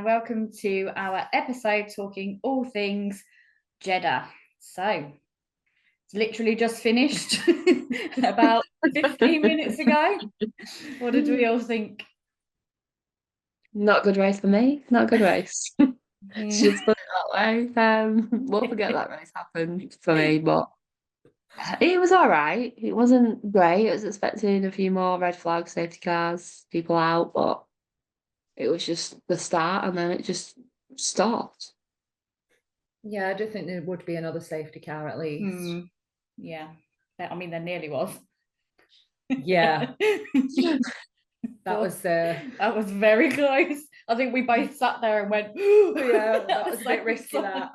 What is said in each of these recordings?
and welcome to our episode talking all things Jeddah. So, it's literally just finished about 15 minutes ago. What did we all think? Not a good race for me. Not a good race. Just put it that way. Won't forget that race happened for me, but it was all right. It wasn't great. I was expecting a few more red flags, safety cars, people out, but it was just the start and then it just stopped. Yeah, I do think there would be another safety car at least. Yeah. I mean, there nearly was. Yeah. That was very close. I think we both sat there and went, yeah, that was a bit risky that.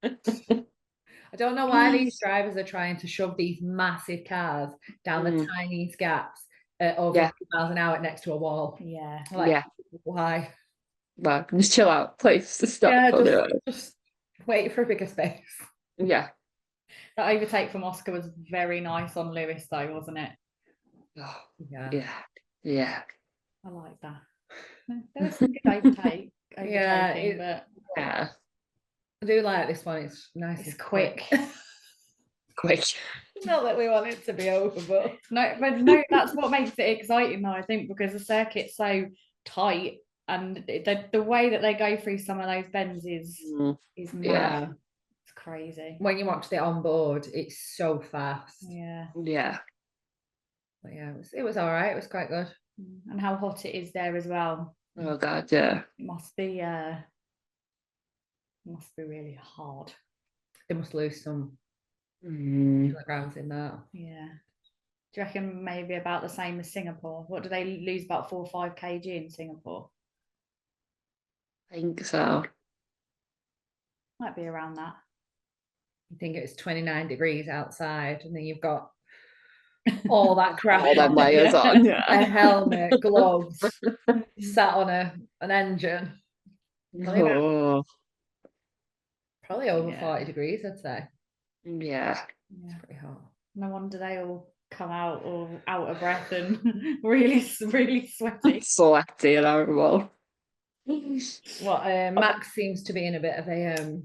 I don't know why these drivers are trying to shove these massive cars down the tiniest gaps at over 50 miles an hour next to a wall. Yeah. Why? Well, just chill out, please. Just stop. Yeah, just wait for a bigger space. Yeah. That overtake from Oscar was very nice on Lewis, though, wasn't it? Oh, yeah. I like that. There was some good overtaking, but yeah. I do like this one. It's nice. It's quick. Quick. Not that we want it to be over, but no, that's what makes it exciting, though, I think, because the circuit's so tight and the way that they go through some of those bends is mad. It's crazy. When you watch it on board, it's so fast. Yeah. But yeah, it was all right. It was quite good. And how hot it is there as well. Oh God, yeah. It must be really hard. They must lose some kilograms in that. Yeah. Do you reckon maybe about the same as Singapore? What do they lose, about 4 or 5 kg in Singapore? I think so. Might be around that. I think it's 29 degrees outside, and then you've got all that crap. All them layers on. A helmet, gloves, sat on an engine. Oh. Probably over 40 degrees, I'd say. Yeah. It's pretty hot. No wonder they all come out all out of breath and really sweaty. Sweaty and horrible. Max seems to be in a bit of a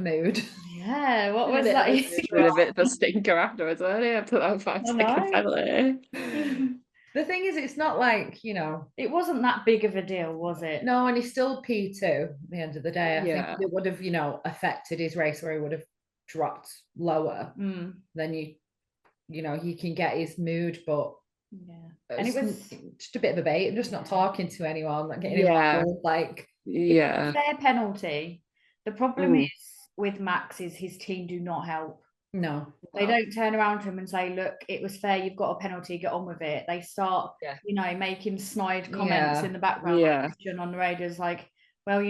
mood. Yeah, what was that? He's been a bit of a stinker afterwards, wasn't he? After that 5-second penalty. The thing is, it's not like, it wasn't that big of a deal, was it? No, and he's still P2 at the end of the day. I think it would have, affected his race where he would have dropped lower. Then you can get his mood, but and it was just a bit of a bait. I'm just not talking to anyone, like getting involved, it's a fair penalty. The problem is with Max is his team do not help. No, they don't turn around to him and say, look, it was fair, you've got a penalty, get on with it. They start making snide comments in the background on the radio, is like, well,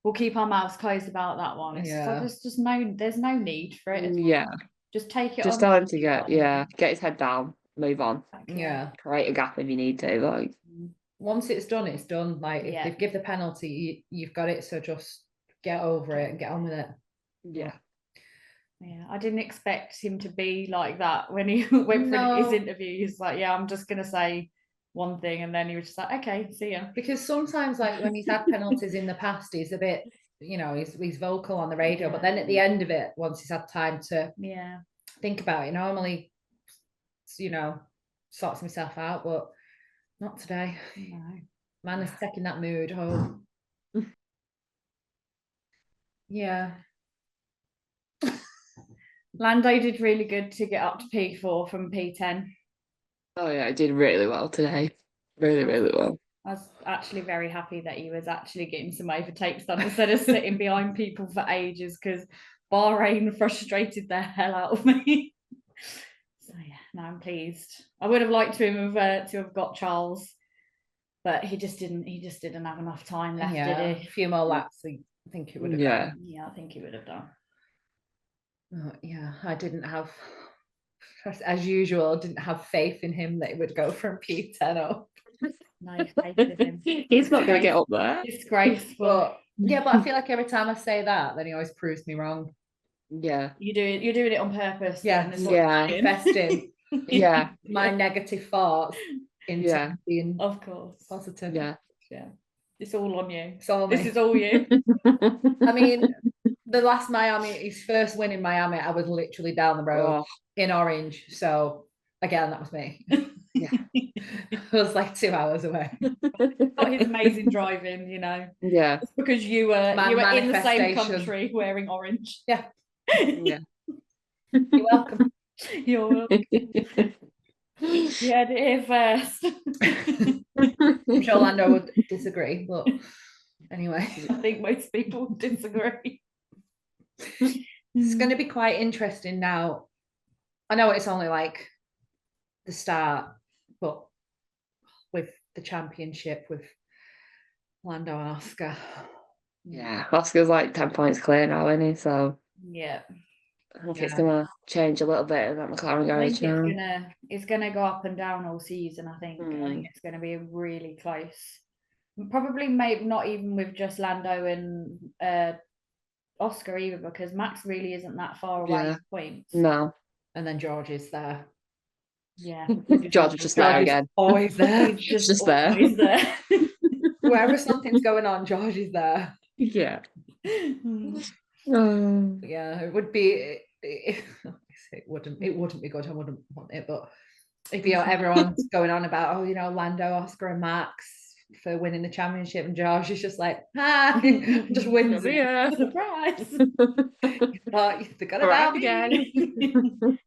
we'll keep our mouths closed about that one. It's like, there's no need for it. Just take it. Just tell him to get his head down, move on. Create a gap if you need to. Like, once it's done, it's done. Like, if they give the penalty, you've got it. So just get over it and get on with it. Yeah, I didn't expect him to be like that when he went for his interview. He's like, I'm just gonna say one thing, and then he was just like, okay, see ya. Because sometimes, like, when he's had penalties in the past, he's a bit, he's vocal on the radio, but then at the end of it, once he's had time to think about it, normally, sorts himself out, but not today. No. Man is taking that mood home. Yeah. Lando did really good to get up to P4 from P10. Oh yeah, I did really well today. Really, really well. I was actually very happy that he was actually getting some overtakes done instead of sitting behind people for ages, because Bahrain frustrated the hell out of me. So no, I'm pleased. I would have liked to have got Charles, but he just didn't have enough time left, did he? A few more laps, I think it would have done. Yeah, I think he would have done. I didn't have, as usual, didn't have faith in him that he would go from P10 up. No faith in him. He's not going to get up there. Disgraceful. But I feel like every time I say that, then he always proves me wrong. Yeah. You're doing it on purpose. Investing my negative thoughts into being of course positive. Yeah. It's all on you. It's all This me. is all you. I mean, the last Miami, his first win in Miami, I was literally down the road in Orange. So again, that was me. Yeah. It was like 2 hours away. Got his amazing driving, you know. Yeah. It's because you were in the same manifestation. country wearing orange. Yeah. Yeah. You're welcome. You're welcome. You heard it here first. I'm sure Lando would disagree, but anyway. I think most people would disagree. It's going to be quite interesting now. I know it's only like the start, but with the championship with Lando and Oscar. Yeah, Oscar's like 10 points clear now, isn't he? So yeah, I think it's gonna change a little bit in that McLaren garage now. It's gonna go up and down all season. I think it's gonna be really close. Probably, maybe not even with just Lando and Oscar either, because Max really isn't that far away in points. No. And then George is there. Yeah. George is just there again. Always there. He's just there. Wherever something's going on, George is there. Yeah. Yeah, it would be. It wouldn't be good. I wouldn't want it, but if everyone's going on about Lando, Oscar, and Max for winning the championship, and George is just like, hi, just wins it. Surprise. They're gonna arrive again.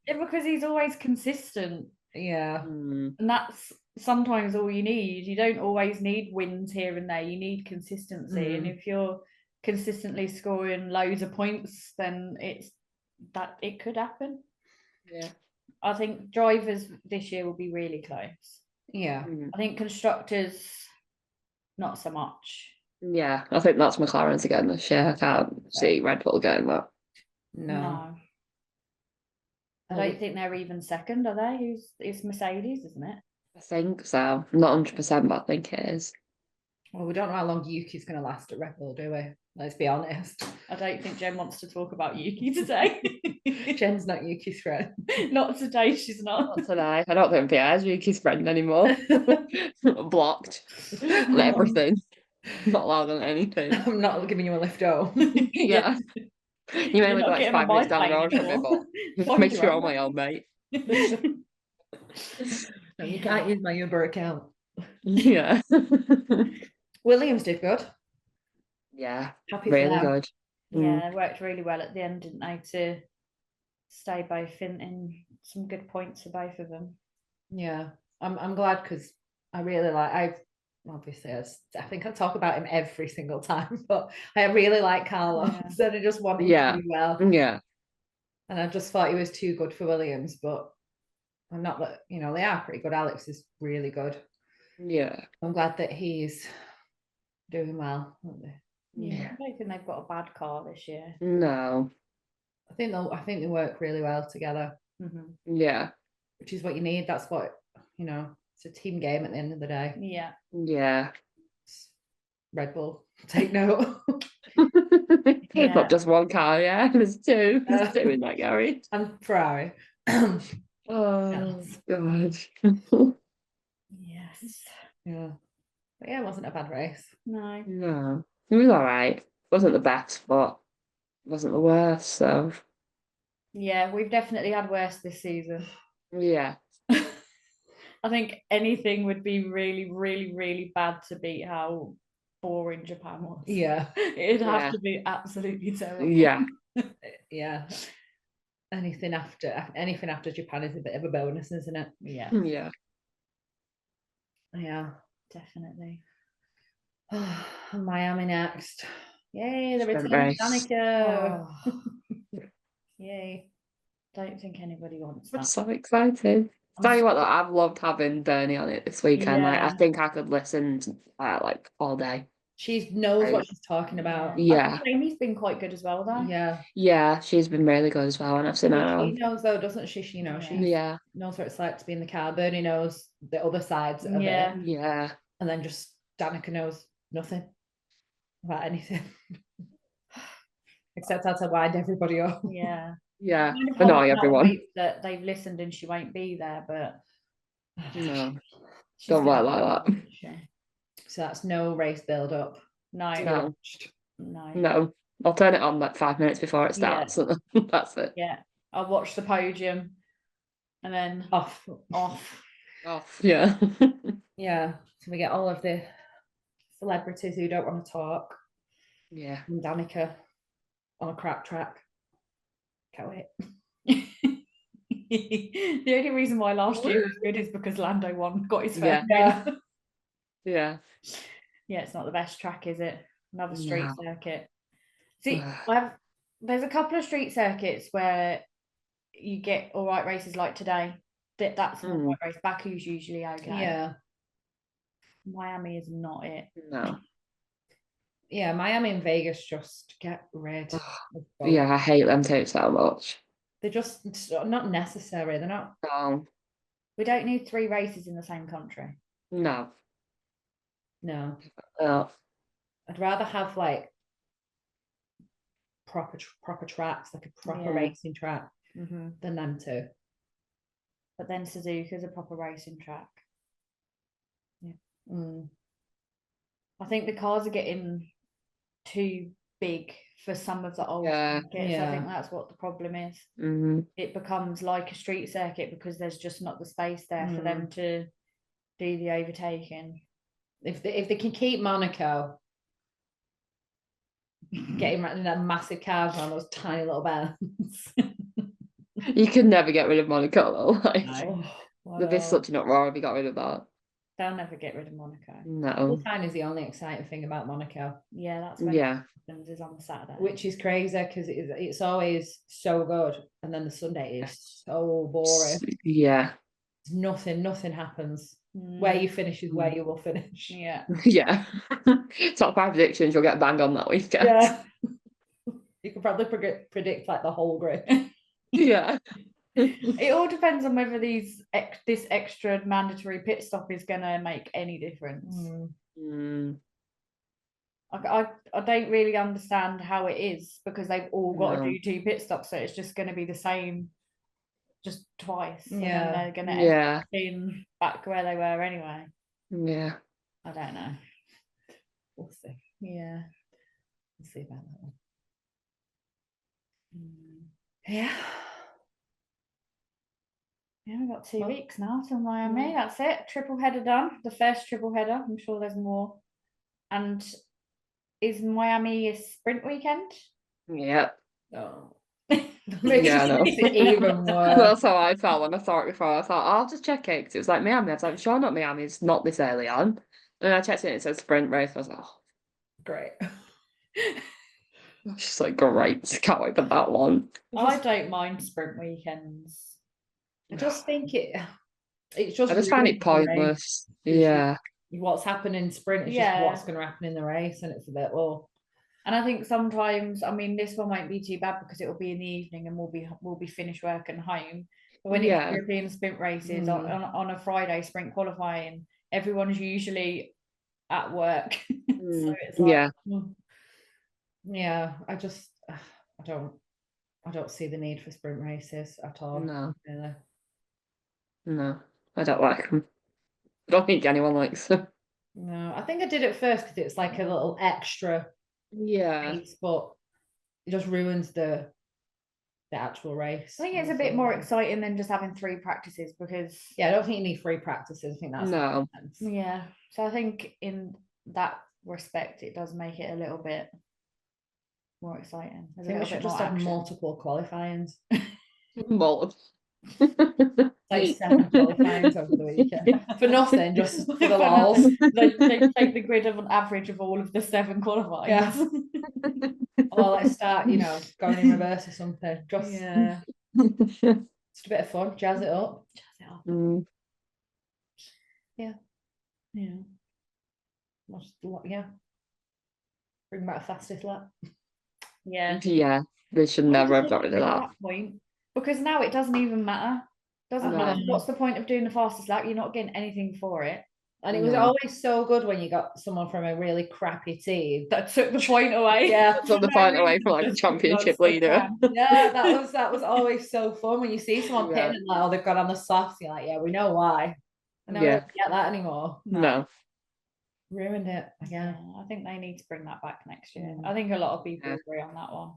Yeah, because he's always consistent. Yeah. And that's sometimes all you need. You don't always need wins here and there. You need consistency. And if you're consistently scoring loads of points, then it could happen. Yeah. I think drivers this year will be really close. Yeah. I think constructors, not so much. Yeah, I think that's McLaren's again this year. I can't see Red Bull getting that. No. I don't think they're even second, are they? It's Mercedes, isn't it? I think so. Not 100%, but I think it is. Well, we don't know how long Yuki's going to last at Red Bull, do we? Let's be honest. I don't think Jen wants to talk about Yuki today. Jen's not Yuki's friend. Not today, she's not. Not today. I don't think Pierre's Yuki's friend anymore. Blocked. On everything. Not allowed on anything. I'm not giving you a lift home. Yeah. You may live like 5 minutes down the road from me, but make sure you're on my own, mate. No, you can't use my Uber account. Yeah. Williams did good. Yeah. Happy really good. Yeah, they worked really well at the end, didn't they, to stay both in some good points for both of them. Yeah, I'm glad, because I really like, obviously I think I talk about him every single time, but I really like Carlos, and I just want him to do well. Yeah. And I just thought he was too good for Williams, but I'm not that, they are pretty good. Alex is really good. Yeah. I'm glad that he's doing well, aren't they? Yeah. I don't think they've got a bad car this year. No. I think they work really well together. Yeah. Which is what you need. That's what, it's a team game at the end of the day. Yeah. Yeah. Red Bull, take note. Not just one car, yeah. There's two. There's two in that garage. And Ferrari. Oh, God. Yes. Yeah. But yeah, it wasn't a bad race. No. It was all right. Wasn't the best, but wasn't the worst, so. Yeah, we've definitely had worse this season. Yeah. I think anything would be really, really, really bad to beat how boring Japan was. Yeah. It'd have to be absolutely terrible. Yeah. Yeah. Anything after Japan is a bit of a bonus, isn't it? Yeah. Yeah. Yeah. Definitely. Miami next. Yay, the Sprint return of race. Danica. Yay. Don't think anybody wants I'm that. so excited. Tell you what, though, I've loved having Bernie on it this weekend. Yeah. Like, I think I could listen to like all day. She knows what she's talking about. Yeah. Amy's been quite good as well, though. Yeah. Yeah, she's been really good as well, and I've seen her. She knows, though, doesn't she? She knows. She knows what it's like to be in the car. Bernie knows the other sides of it. Yeah. And then just Danica knows nothing about anything. Except how to wind everybody up. Yeah. Yeah. Annoy everyone. That they've listened and she won't be there, but no. Don't work like that. So that's no race build up. No. I'll turn it on like 5 minutes before it starts. Yeah. That's it. Yeah, I'll watch the podium and then off. Yeah. Yeah. So we get all of the celebrities who don't want to talk. Yeah. And Danica on a crap track. Can't wait. The only reason why last year was good is because Lando got his first win. Yeah. Yeah, it's not the best track, is it? Another street circuit. See, there's a couple of street circuits where you get all right races like today. That's an all right race. Baku's usually okay. Yeah. Miami is not it. No. Yeah, Miami and Vegas just get rid. Yeah, I hate them too so much. They're just not necessary. They're not. No. We don't need 3 races in the same country. No. I'd rather have like proper tracks, like a proper racing track, than them two. But then Suzuka's a proper racing track. Yeah. I think the cars are getting too big for some of the old circuits. I think that's what the problem is. It becomes like a street circuit because there's just not the space there for them to do the overtaking. If they can keep Monaco getting right in that massive cars on those tiny little bands. You could never get rid of Monaco though. Like, there'd be such an uproar if you got rid of that. They'll never get rid of Monaco. No. Time is the only exciting thing about Monaco. Yeah, that's when it happens, is on Saturday. Which is crazy because it's always so good. And then the Sunday is so boring. Yeah. Nothing happens. Where you finish is where you will finish. Yeah. Yeah. Top 5 predictions you'll get banged on that weekend. Yeah. You can probably predict like the whole grid. Yeah. It all depends on whether this extra mandatory pit stop is going to make any difference. I don't really understand how it is because they've all got to do 2 pit stops, so it's just going to be the same just twice. And then they're going to end up being back where they were anyway. Yeah. I don't know. We'll see. Yeah. We'll see about that one. Yeah. Yeah, we've got 2 weeks now till Miami. That's it. Triple header done. The first triple header. I'm sure there's more. And is Miami a sprint weekend? Yep. Oh. Yeah, no. Even worse. That's how I felt when I saw it before. I thought, I'll just check it because it was like Miami. I was like, sure, not Miami. It's not this early on. And I checked it and it said sprint race. I was like, oh. Great. It's just like, great. Can't wait for that one. I don't mind sprint weekends. I just think it's just. I just find it pointless. Yeah. What's happening in sprint is just what's going to happen in the race, and it's a bit And I think sometimes, I mean, this one won't be too bad because it will be in the evening and we'll be finished work and home. But when it's European sprint races on a Friday sprint qualifying, everyone's usually at work. So it's like, I don't see the need for sprint races at all. No. Really. No, I don't like them. I don't think anyone likes them. No, I think I did it first because it's like a little extra race, but it just ruins the actual race. I think it's a bit more exciting than just having 3 practices because I don't think you need 3 practices. I think that's sense. Yeah. So I think in that respect it does make it a little bit more exciting. I think we should just have multiple qualifyings. Multiple. Like 7 qualifyings over the weekend for nothing, just for the lols. They take the grid of an average of all of the 7 qualifyings. Yeah. Or let's start, going in reverse or something. Just just a bit of fun, jazz it up. Bring back a fastest lap. Yeah, they should never have got rid of that. Point, because now it doesn't even matter. What's the point of doing the fastest lap? You're not getting anything for it. And it was always so good when you got someone from a really crappy team that took the point away. Yeah, took the point away from like a championship leader. Yeah, that was always so fun when you see someone pitting and like, they've got on the softs. You're like, yeah, we know why. And I don't get that anymore. No. ruined it again. Yeah, I think they need to bring that back next year. I think a lot of people agree on that one.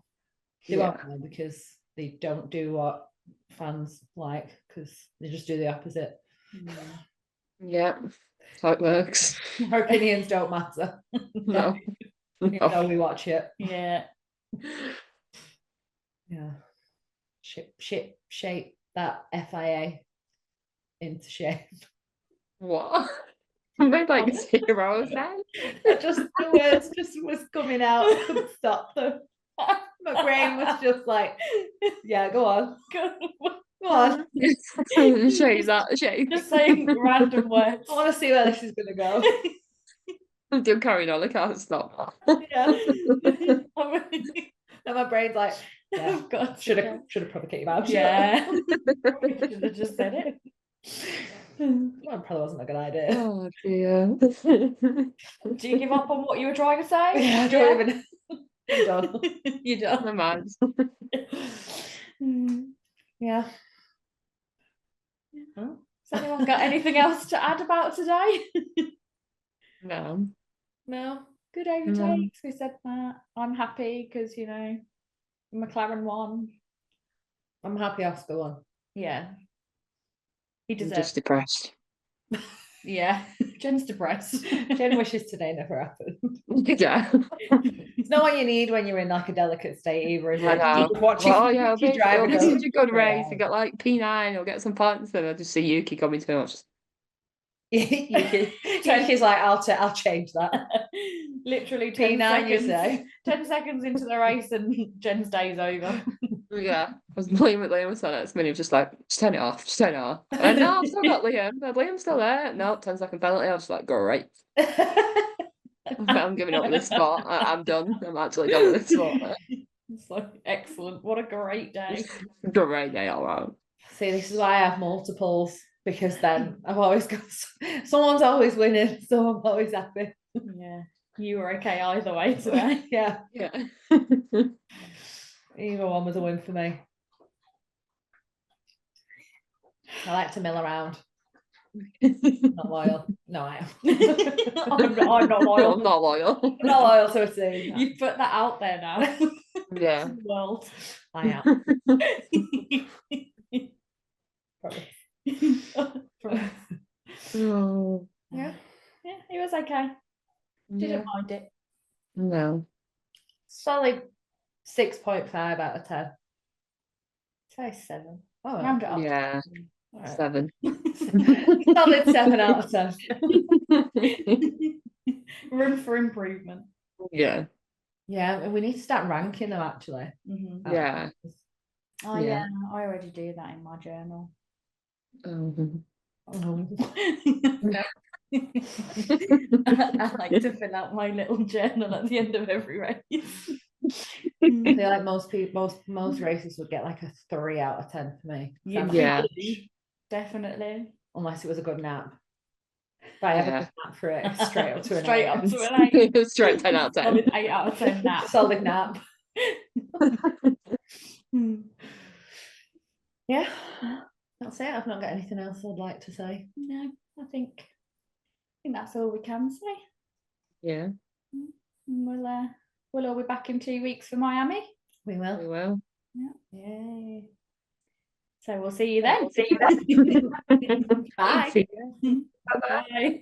They won't know because they don't do what fans like, because they just do the opposite. Yeah, that's how it works. Our opinions don't matter. No. Even though we watch it. Yeah. Yeah. Shape that FIA into shape. What? Made like 0 then. Just the words just was coming out. I couldn't stop them. My brain was just like, yeah, go on. Go on. Shape that shape. Just saying random words. I want to see where this is going to go. I'm still carrying on. I can't stop. Yeah. And my brain's like, yeah, God, should have probably kept your mouth shut. Yeah. Should have just said it. Well, probably wasn't a good idea. Oh dear. Do you give up on what you were trying to say? Yeah, I don't even. I'm done. You're done. My mind. Yeah. Has anyone got anything else to add about today? No. No. Good overtakes. We said that. I'm happy because, McLaren won. I'm happy Oscar won. Yeah. He I'm deserves just depressed. Yeah. Jen's depressed. Jen wishes today never happened. Yeah. It's not what you need when you're in like a delicate state either, is I it? know. You're watching It'll be such a good race. Yeah. You got like P9, you'll get some points, and I just see Yuki coming to me. Yuki's like, I'll change that. Literally 10 P9, you seconds. say? 10 seconds into the race and Jen's day's over. Yeah. I was playing with Liam so next minute, just like, just turn it off, just turn it off. And no, I've still got Liam. Liam's still there. No, 10-second penalty. I was like, great. I'm giving up with this sport. I'm done. I'm actually done with this sport. It's like, excellent. What a great day. Great day, all right. See, this is why I have multiples, because then I've always got someone's always winning, so I'm always happy. Yeah. You were okay either way today. Yeah. Either one was a win for me. I like to mill around. Not loyal. No, I am. I'm not loyal. I'm not loyal. I'm not loyal to a team. No. You've put that out there now. Yeah. World. I am. Promise. Oh. Yeah, he was okay. Didn't mind it. No. Solid 6.5 out of 10. Say 7. Oh, Round it up. Yeah. right. 7. Solid 7 out of 10. Room for improvement. Yeah. Yeah, we need to start ranking them actually. Mm-hmm. Yeah. Oh yeah, I already do that in my journal. I like to fill out my little journal at the end of every race. I feel like most races would get like a 3 out of 10 for me. Yeah. Definitely. Unless it was a good nap. If I have a good nap for it, it's straight up to an straight 8. up to an 8. Straight 10 out of 10. Solid 8 out of 10 nap. Solid nap. Yeah. That's it. I've not got anything else I'd like to say. No, I think that's all we can say. Yeah. We'll all be back in 2 weeks for Miami. We will. We will. Yeah. Yay. So we'll see you then. Bye. See you. Bye.